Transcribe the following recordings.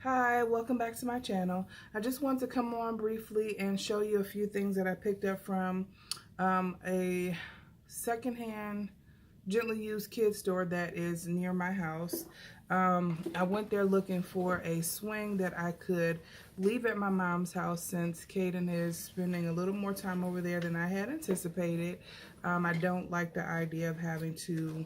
Hi, welcome back to my channel. I just wanted to come on briefly and show you a few things that I picked up from a secondhand gently used kid store that is near my house. I went there looking for a swing that I could leave at my mom's house since Caden is spending a little more time over there than I had anticipated. I don't like the idea of having to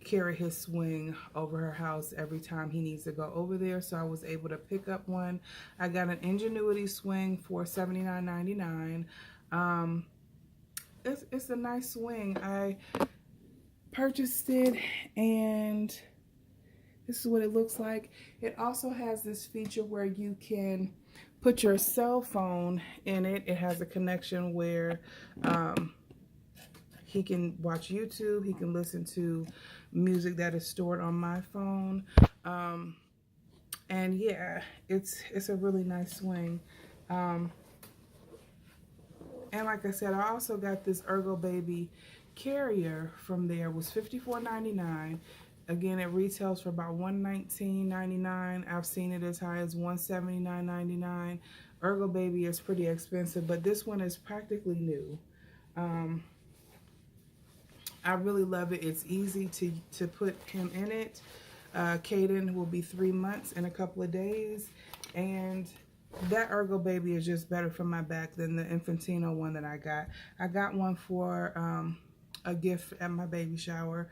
carry his swing over her house every time he needs to go over there, so I was able to pick up one. I got an Ingenuity swing for $79.99. It's a nice swing. I purchased it and this is what it looks like. It also has this feature where you can put your cell phone in it. It has a connection where he can watch YouTube. He can listen to music that is stored on my phone. And yeah, it's a really nice swing. And like I said, I also got this Ergo Baby carrier from there. It was $54.99. Again, it retails for about $119.99. I've seen it as high as $179.99. Ergo Baby is pretty expensive, but this one is practically new. I really love it. It's easy to put him in it. Caden will be 3 months in a couple of days, and that Ergo Baby is just better for my back than the Infantino one that I got. I got one for a gift at my baby shower,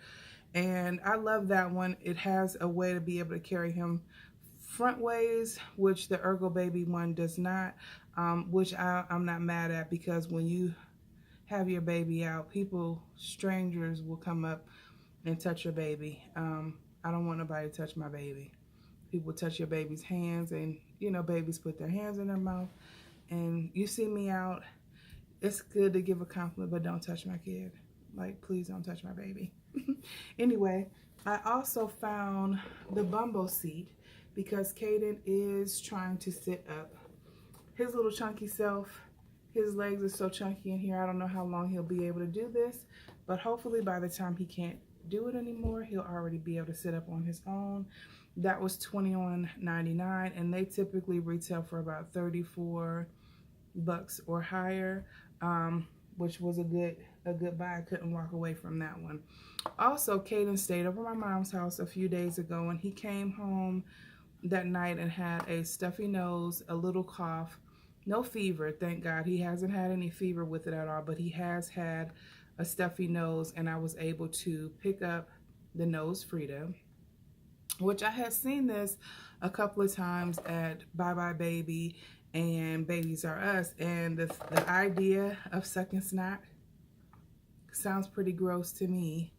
and I love that one. It has a way to be able to carry him front ways, which the Ergo Baby one does not, which I'm not mad at, because when you have your baby out, strangers will come up and touch your baby. I don't want nobody to touch my baby. People touch your baby's hands, and you know, babies put their hands in their mouth. And you see me out, it's good to give a compliment, but don't touch my kid. Like, please don't touch my baby. Anyway, I also found the bumbo seat because Caden is trying to sit up. His little chunky self, his legs are so chunky in here. I don't know how long he'll be able to do this, but hopefully by the time he can't do it anymore, he'll already be able to sit up on his own. That was $21.99, and they typically retail for about $34 or higher, which was a good buy. I couldn't walk away from that one. Also, Caden stayed over my mom's house a few days ago, and he came home that night and had a stuffy nose, a little cough. No fever, thank God. He hasn't had any fever with it at all, but he has had a stuffy nose, and I was able to pick up the nosefrida, which I had seen this a couple of times at Bye Bye Baby and Babies R Us, and the idea of sucking snot sounds pretty gross to me,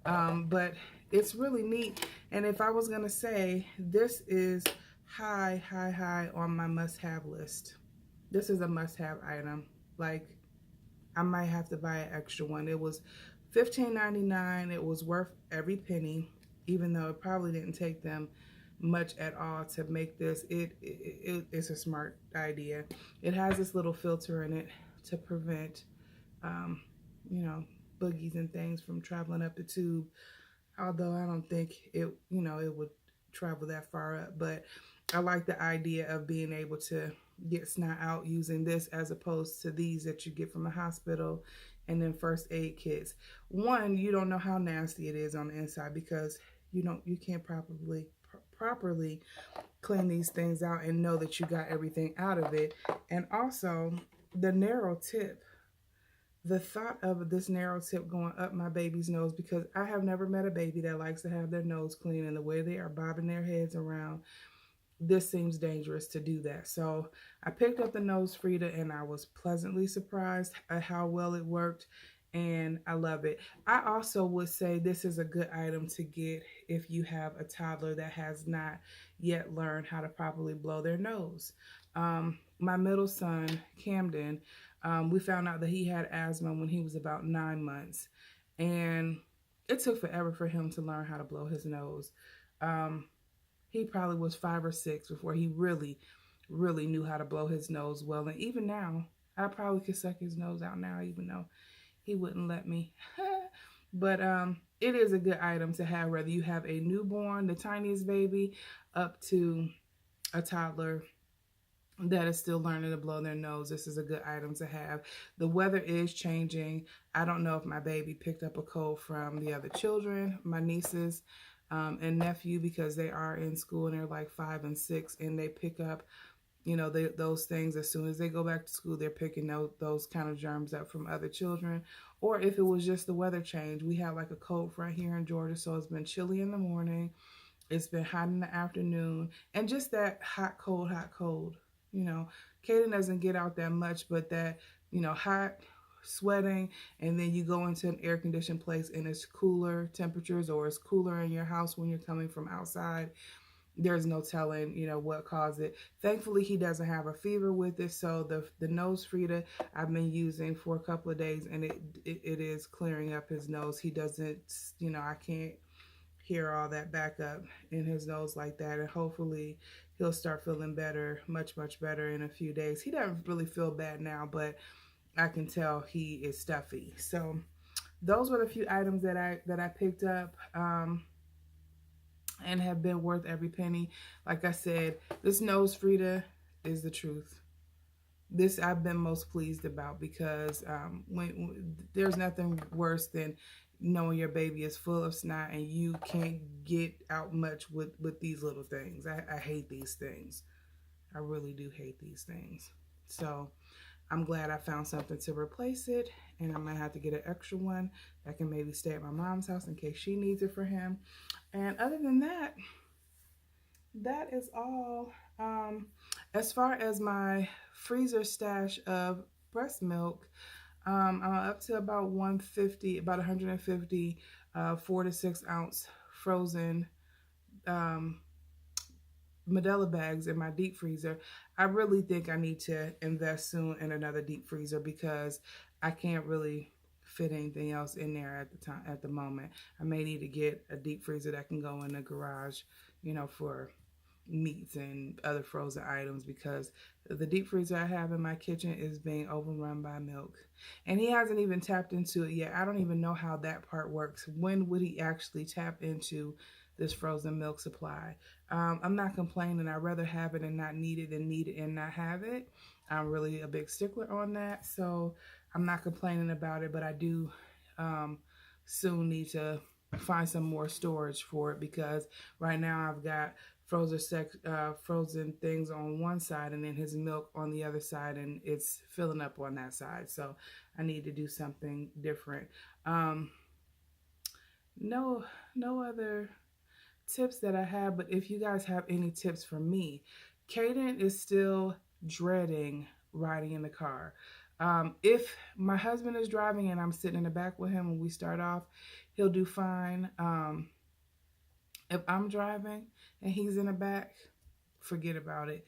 but it's really neat. And if I was gonna say, this is high on my must-have list. This is a must-have item. Like, I might have to buy an extra one. It was $15.99. It was worth every penny, even though it probably didn't take them much at all to make this. It's a smart idea. It has this little filter in it to prevent, you know, boogies and things from traveling up the tube. Although I don't think it would travel that far up. But I like the idea of being able to get snot out using this, as opposed to these that you get from the hospital and then first aid kits. One, you don't know how nasty it is on the inside because you can't properly clean these things out and know that you got everything out of it. And also the narrow tip. The thought of this narrow tip going up my baby's nose, because I have never met a baby that likes to have their nose clean, and the way they are bobbing their heads around, this seems dangerous to do that. So I picked up the nosefrida, and I was pleasantly surprised at how well it worked, and I love it. I also would say this is a good item to get if you have a toddler that has not yet learned how to properly blow their nose. My middle son, Camden, we found out that he had asthma when he was about 9 months, and it took forever for him to learn how to blow his nose. He probably was 5 or 6 before he really knew how to blow his nose well. And even now, I probably could suck his nose out now, even though he wouldn't let me. But it is a good item to have, whether you have a newborn, the tiniest baby, up to a toddler that is still learning to blow their nose, this is a good item to have. The weather is changing. I don't know if my baby picked up a cold from the other children, my nieces and nephew, because they are in school and they're like 5 and 6, and they pick up, you know, those things as soon as they go back to school. They're picking those kind of germs up from other children. Or if it was just the weather change. We have like a cold front here in Georgia, so it's been chilly in the morning. It's been hot in the afternoon, and just that hot, cold, hot, cold. You know, Kaden doesn't get out that much, but that, you know, hot, sweating, and then you go into an air conditioned place and it's cooler temperatures, or it's cooler in your house when you're coming from outside. There's no telling, you know, what caused it. Thankfully, he doesn't have a fever with it, so the nosefrida I've been using for a couple of days, and it is clearing up his nose. He doesn't, you know, I can't hear all that back up in his nose like that, and hopefully he'll start feeling better, much better in a few days. He doesn't really feel bad now, but I can tell he is stuffy. So those were the few items that I picked up and have been worth every penny. Like I said, this nosefrida is the truth. This I've been most pleased about, because when there's nothing worse than knowing your baby is full of snot and you can't get out much with these little things. I hate these things. I really do hate these things. So I'm glad I found something to replace it, and I might have to get an extra one that can maybe stay at my mom's house in case she needs it for him. And other than that, that is all. As far as my freezer stash of breast milk, I'm up to about 150, about 150 4 to 6 ounce frozen Medela bags in my deep freezer. I really think I need to invest soon in another deep freezer, because I can't really fit anything else in there at the moment. I may need to get a deep freezer that can go in the garage, you know, for meats and other frozen items, because the deep freezer I have in my kitchen is being overrun by milk, and he hasn't even tapped into it yet. I don't even know how that part works. When would he actually tap into this frozen milk supply? I'm not complaining. I'd rather have it and not need it than need it and not have it. I'm really a big stickler on that, so I'm not complaining about it, but I do soon need to find some more storage for it, because right now I've got frozen things on one side and then his milk on the other side, and it's filling up on that side. So I need to do something different. No other tips that I have, but if you guys have any tips for me, Kaden is still dreading riding in the car. If my husband is driving and I'm sitting in the back with him when we start off, he'll do fine. If I'm driving and he's in the back, forget about it.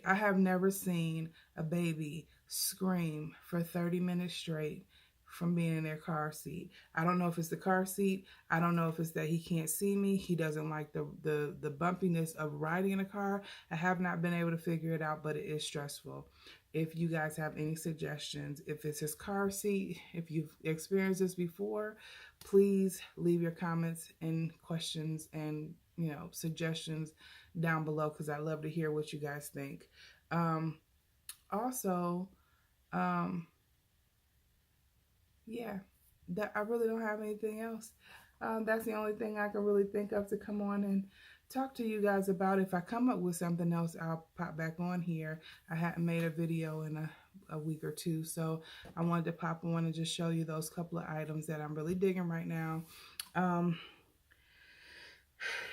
I have never seen a baby scream for 30 minutes straight from being in their car seat. I don't know if it's the car seat. I don't know if it's that he can't see me. He doesn't like the bumpiness of riding in a car. I have not been able to figure it out, but it is stressful. If you guys have any suggestions, if it's his car seat, if you've experienced this before, please leave your comments and questions and, you know, suggestions down below, because I love to hear what you guys think. Also, yeah, that I really don't have anything else. That's the only thing I can really think of to come on and talk to you guys about. If I come up with something else, I'll pop back on here. I hadn't made a video in a week or two, so I wanted to pop on and just show you those couple of items that I'm really digging right now.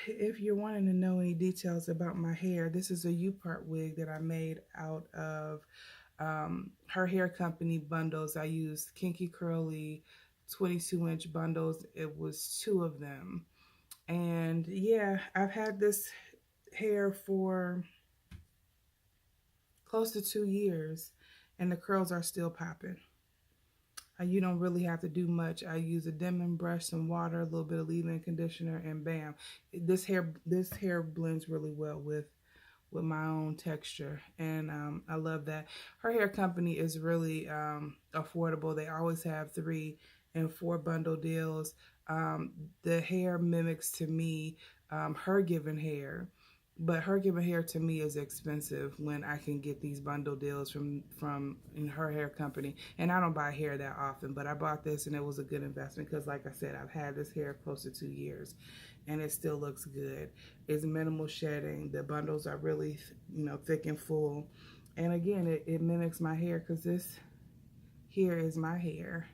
If you're wanting to know any details about my hair, this is a U-part wig that I made out of her hair company bundles. I used Kinky Curly 22-inch bundles. It was 2 of them. And yeah, I've had this hair for close to 2 years, and the curls are still popping. You don't really have to do much. I use a Denman brush, some water, a little bit of leave-in conditioner, and bam. This hair blends really well with my own texture, and I love that. Her hair company is really affordable. They always have 3 and 4 bundle deals. The hair mimics to me her given hair, But her giving hair to me is expensive when I can get these bundle deals from in her hair company. And I don't buy hair that often, but I bought this and it was a good investment because, like I said, I've had this hair close to 2 years and it still looks good. It's minimal shedding. The bundles are really, you know, thick and full. And again, it mimics my hair because this here is my hair,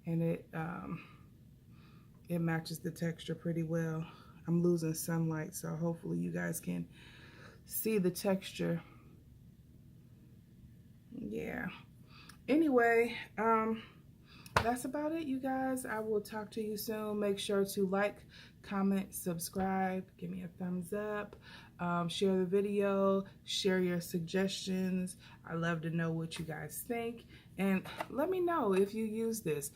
and it matches the texture pretty well. I'm losing sunlight, so hopefully you guys can see the texture. Yeah. Anyway, that's about it, you guys. I will talk to you soon. Make sure to like, comment, subscribe, give me a thumbs up, share the video, share your suggestions. I love to know what you guys think, and let me know if you use this.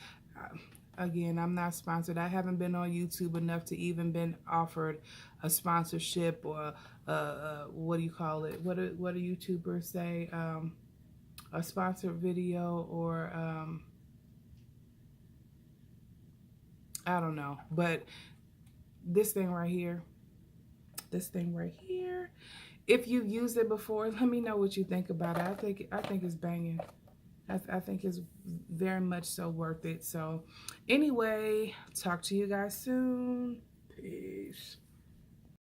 Again, I'm not sponsored. I haven't been on YouTube enough to even been offered a sponsorship or what do you call it? What do YouTubers say? A sponsored video or I don't know. But this thing right here, if you've used it before, let me know what you think about it. I think it's banging. I think it's very much so worth it. So anyway, talk to you guys soon. Peace.